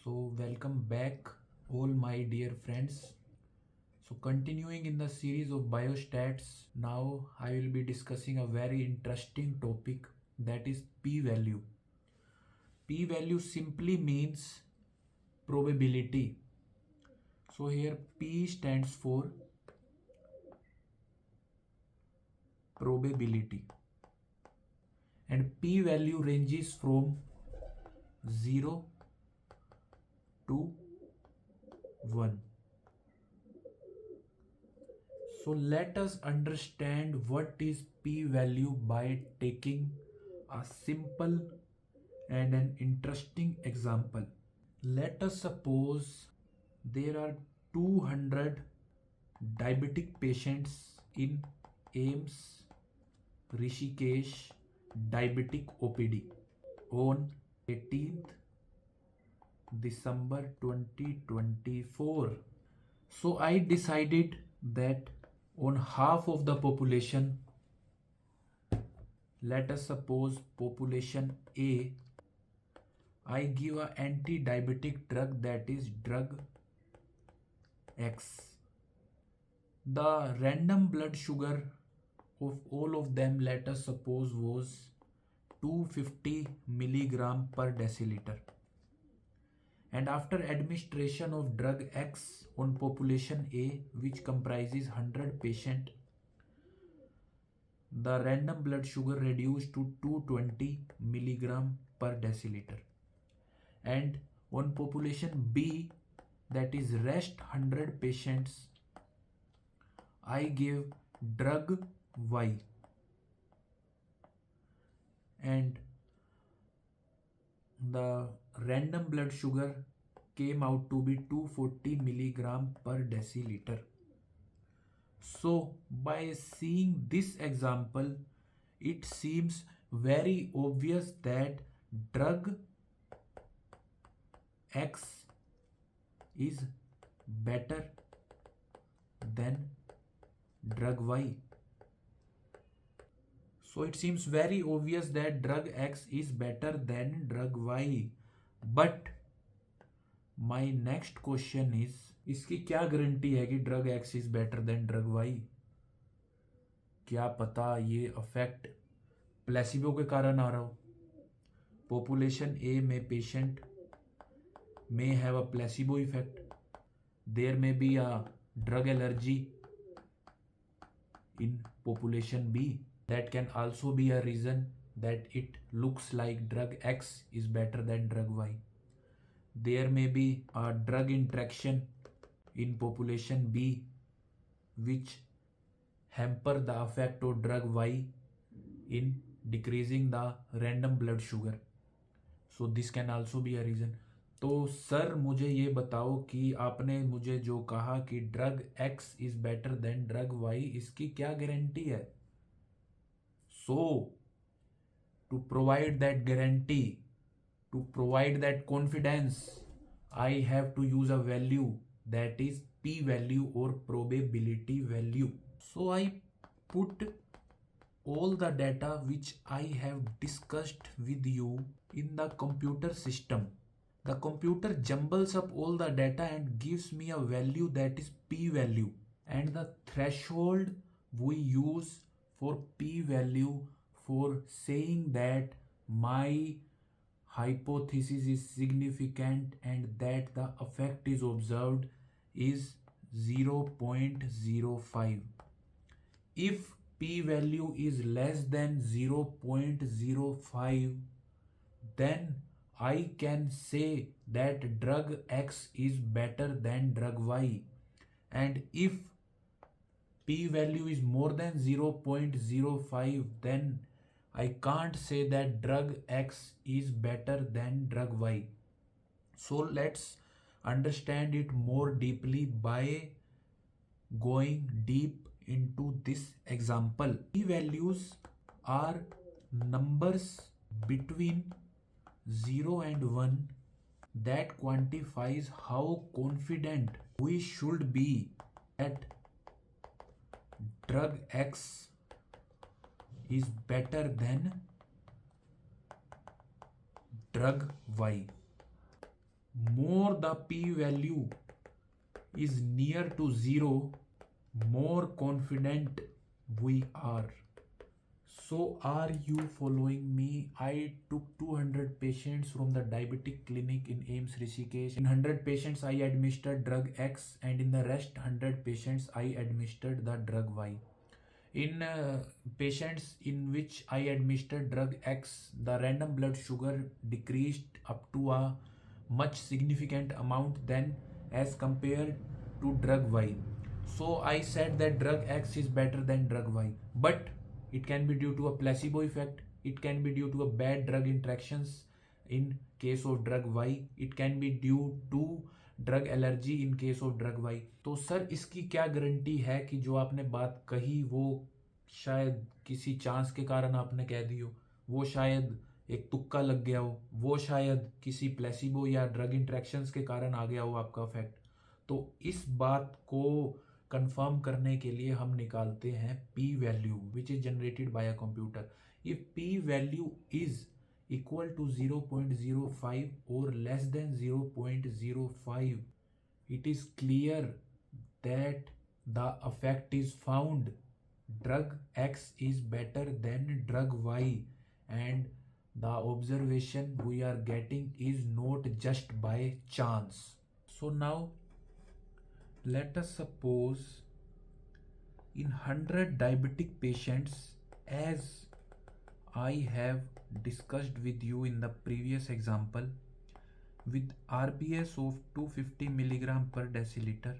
So, welcome back, all my dear friends. So, continuing in the series of biostats, now I will be discussing a very interesting topic, that is p value. P value simply means probability. So, here P stands for probability, and p value ranges from 0 to 1. So let us understand what is p-value by taking a simple and an interesting example. Let us suppose there are 200 diabetic patients in AIMS Rishikesh diabetic OPD on 18th December 2024. So I decided that on half of the population, let us suppose population A, I give a anti-diabetic drug, that is drug X. The random blood sugar of all of them, let us suppose, was 250 milligram per deciliter. And after administration of drug X on population A, which comprises 100 patients, the random blood sugar reduced to 220 milligram per deciliter. And on population B, that is rest 100 patients, I gave drug Y, and the random blood sugar came out to be 240 milligram per deciliter. So by seeing this example, it seems very obvious that drug X is better than drug Y. So it seems very obvious that drug X is better than drug Y. But my next question is, इसकी क्या guarantee है कि drug X is better than drug Y? क्या पता ये affect placebo के कारण आ रहा हो. पॉपुलेशन ए में patient may have a placebo effect. There may be a drug allergy in population B. That can also be a reason that it looks like drug X is better than drug Y. There may be a drug interaction in population B which hamper the effect of drug Y in decreasing the random blood sugar. So this can also be a reason. तो sir मुझे ये बताओ कि आपने मुझे जो कहा कि drug X is better than drug Y, इसकी क्या गारंटी है? So to provide that guarantee, to provide that confidence, I have to use a value that is p value or probability value. So I put all the data which I have discussed with you in the computer system. The computer jumbles up all the data and gives me a value, that is p value, and the threshold we use for p value for saying that my hypothesis is significant and that the effect is observed is 0.05. If p value is less than 0.05, then I can say that drug X is better than drug Y. And if p value is more than 0.05, then I can't say that drug X is better than drug Y. So let's understand it more deeply by going deep into this example. P values are numbers between 0 and 1 that quantifies how confident we should be that drug X is better than drug Y. more the p-value is near to 0, more confident we are. So are you following me? I took 200 patients from the diabetic clinic in AIMS Rishikesh. In 100 patients I administered drug X, and in the rest 100 patients I administered the drug Y. In patients in which I administered drug X, the random blood sugar decreased up to a much significant amount than as compared to drug Y. So I said that drug X is better than drug Y, but it can be due to a placebo effect, it can be due to a bad drug interactions in case of drug Y, it can be due to drug allergy in case of drug Y. तो sir इसकी क्या guarantee है कि जो आपने बात कही वो शायद किसी चांस के कारण आपने कह दी हो, वो शायद एक तुक्का लग गया हो, वो शायद किसी प्लेसिबो या ड्रग इंट्रैक्शंस के कारण आ गया हो आपका इफेक्ट. तो इस बात को कंफर्म करने के लिए हम निकालते हैं P value which is generated by a computer. If P value is equal to 0.05 or less than 0.05, it is clear that the effect is found. Drug X is better than drug Y, and the observation we are getting is not just by chance. So now let us suppose in 100 diabetic patients, as I have discussed with you in the previous example, with RBS of 250 milligram per deciliter,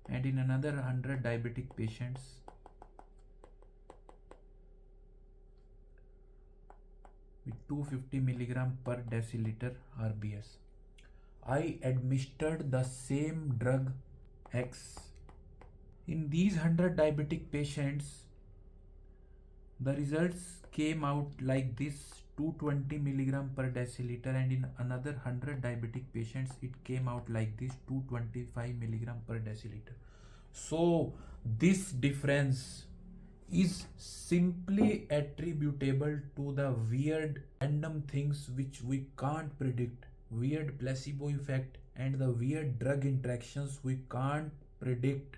and in another 100 diabetic patients with 250 milligram per deciliter RBS, I administered the same drug X. In these 100 diabetic patients, the results came out like this: 220 milligram per deciliter, and in another 100 diabetic patients it came out like this: 225 milligram per deciliter. So this difference is simply attributable to the weird random things which we can't predict, weird placebo effect and the weird drug interactions we can't predict,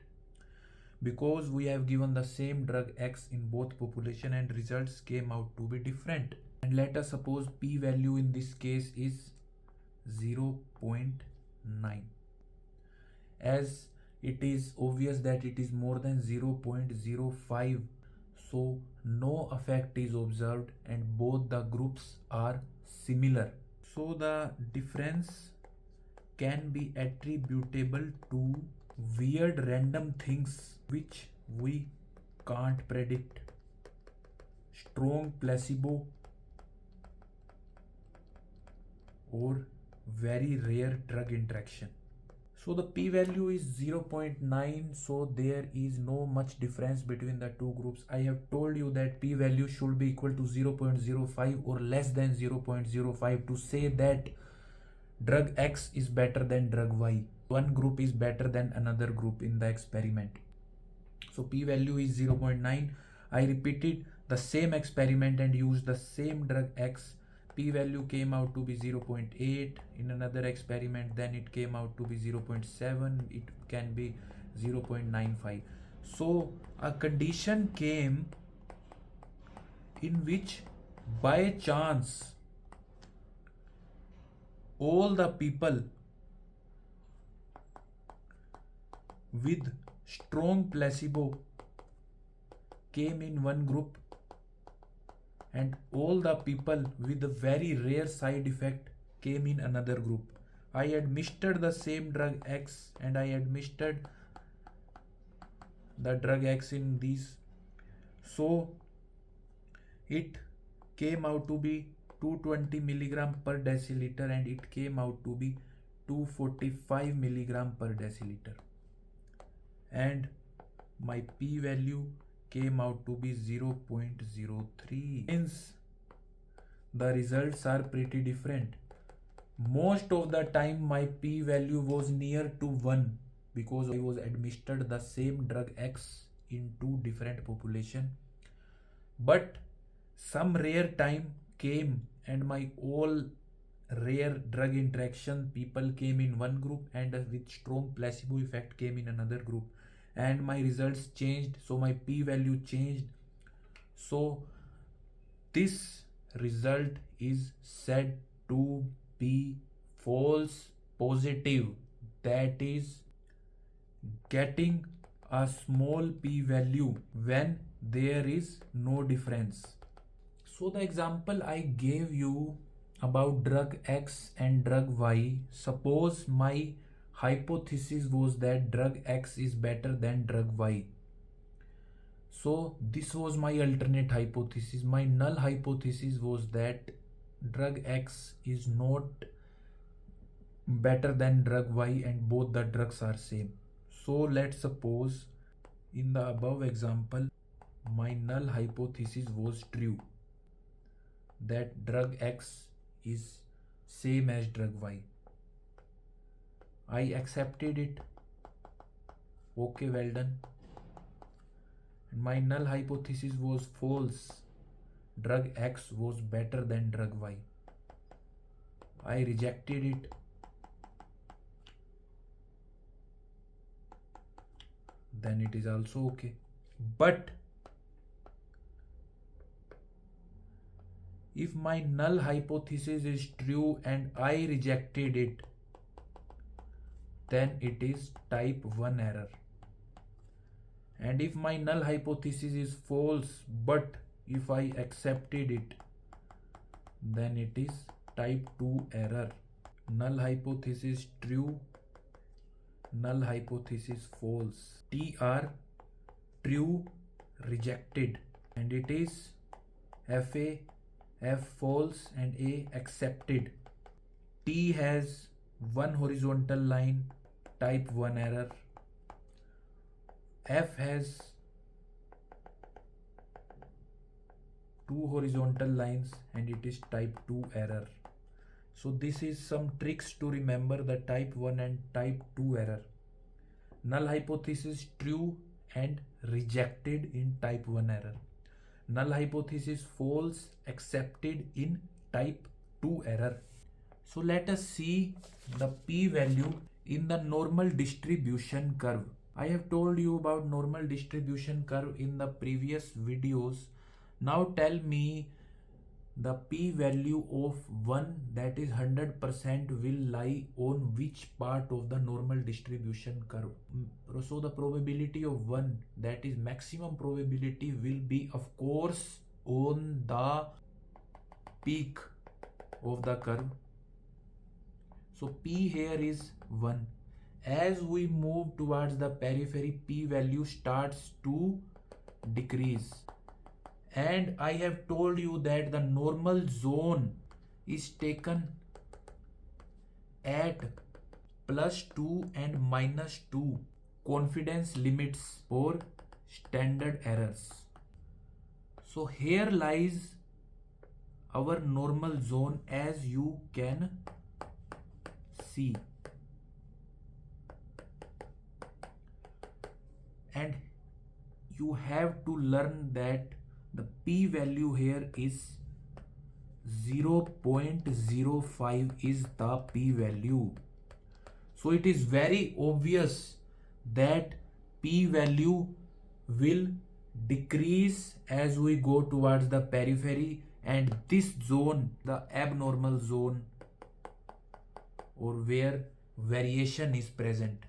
because we have given the same drug X in both population and results came out to be different. And let us suppose p value in this case is 0.9. As it is obvious that it is more than 0.05, so no effect is observed and both the groups are similar. So the difference can be attributable to weird random things which we can't predict, strong placebo or very rare drug interaction. So the p value is 0.9, so there is no much difference between the two groups. I have told you that p value should be equal to 0.05 or less than 0.05 to say that drug X is better than drug Y. One group is better than another group in the experiment. So p value is 0.9. I repeated the same experiment and used the same drug X. P value came out to be 0.8. In another experiment then it came out to be 0.7. It can be 0.95. So a condition came in which by chance all the people with strong placebo came in one group and all the people with a very rare side effect came in another group. I administered the same drug X and I administered the drug X in these. So it came out to be 220 milligram per deciliter and it came out to be 245 milligram per deciliter. And my p value came out to be 0.03. Hence the results are pretty different. Most of the time my p value was near to 1 because I was administered the same drug X in two different population. But some rare time came and my all rare drug interaction, people came in one group and with strong placebo effect came in another group, and my results changed, so my p value changed. So this result is said to be false positive, that is getting a small p value when there is no difference. So the example I gave you about drug X and drug Y, suppose my hypothesis was that drug X is better than drug Y. So this was my alternate hypothesis. My null hypothesis was that drug X is not better than drug Y and both the drugs are same. So let's suppose in the above example my null hypothesis was true, that drug X is same as drug Y. I accepted it. Okay, well done. And my null hypothesis was false. Drug X was better than drug Y. I rejected it. Then it is also okay. But if my null hypothesis is true and I rejected it, then it is type 1 error. And if my null hypothesis is false, but if I accepted it, then it is type 2 error. Null hypothesis true, null hypothesis false. TR true, rejected, and it is FA, F false, and A accepted. T has one horizontal line, type 1 error. F has two horizontal lines and it is type 2 error. So this is some tricks to remember the type 1 and type 2 error. Null hypothesis true and rejected in type 1 error. Null hypothesis false, accepted in type 2 error. So let us see the p value in the normal distribution curve. I have told you about normal distribution curve in the previous videos. Now tell me the p value of 1, that is 100%, will lie on which part of the normal distribution curve. So the probability of 1, that is maximum probability, will be of course on the peak of the curve. So p here is 1. As we move towards the periphery, p value starts to decrease. And I have told you that the normal zone is taken at +2 and -2 confidence limits for standard errors. So here lies our normal zone, as you can see. And you have to learn that the p value here is 0.05 is the p value. So it is very obvious that p value will decrease as we go towards the periphery, and this zone, the abnormal zone, or where variation is present,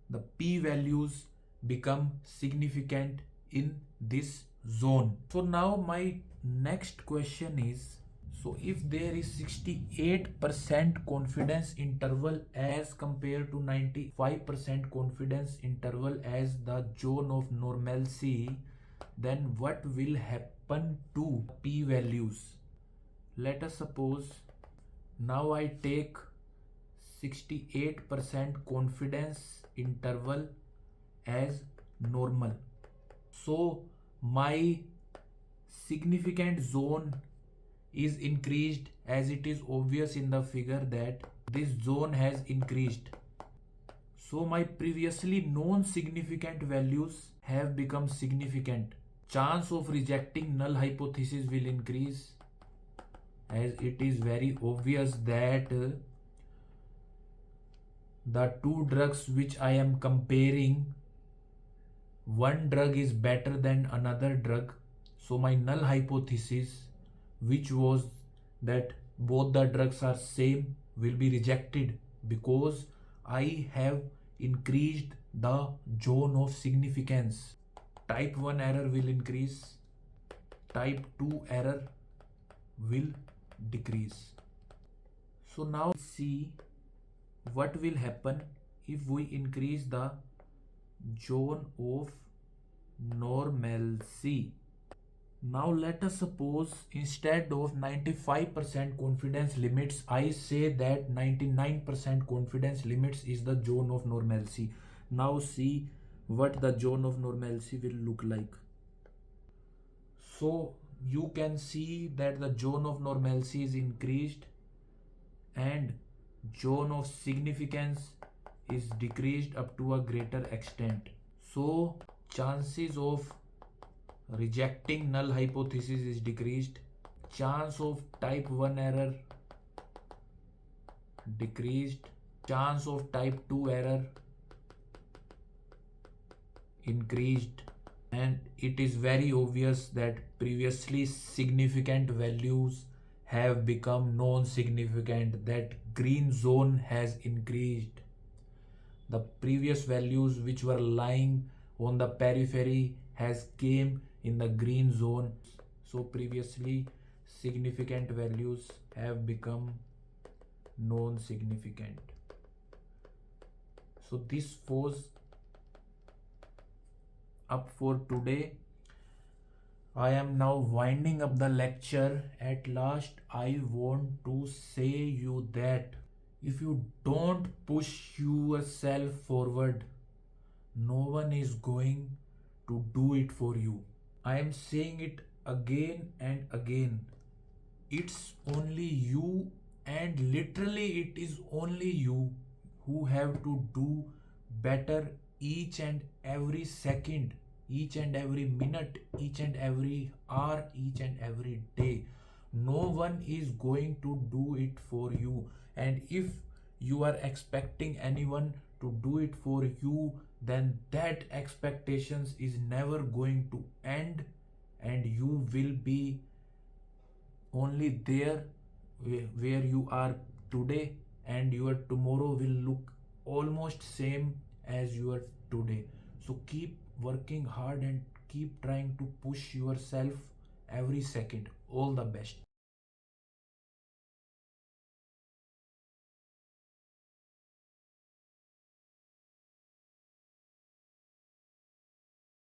the p values become significant in this zone. So now my next question is, so if there is 68% confidence interval as compared to 95% confidence interval as the zone of normalcy, then what will happen to p values? Let us suppose now I take 68% confidence interval as normal. So my significant zone is increased, as it is obvious in the figure that this zone has increased. So my previously non-significant values have become significant. Chance of rejecting null hypothesis will increase. as it is very obvious that the two drugs which I am comparing, one drug is better than another drug. So my null hypothesis, which was that both the drugs are same, will be rejected because I have increased the zone of significance. Type 1 error will increase, type 2 error will decrease. So now see what will happen if we increase the zone of normalcy. Now let us suppose instead of 95% confidence limits, I say that 99% confidence limits is the zone of normalcy. Now see what the zone of normalcy will look like. So you can see that the zone of normalcy is increased and zone of significance is decreased up to a greater extent. So chances of rejecting null hypothesis is decreased, chance of type 1 error decreased, chance of type 2 error increased, and it is very obvious that previously significant values have become non-significant, that green zone has increased. The previous values which were lying on the periphery has came in the green zone. So previously significant values have become non-significant. So this was up for today. I am now winding up the lecture. At last I want to say you that if you don't push yourself forward, no one is going to do it for you. I am saying it again and again. It's only you, and literally it is only you who have to do better each and every second, each and every minute, each and every hour, each and every day. No one is going to do it for you. And if you are expecting anyone to do it for you, then that expectations is never going to end, and you will be only there where you are today, and your tomorrow will look almost same as your today. So keep working hard and keep trying to push yourself every second. All the best.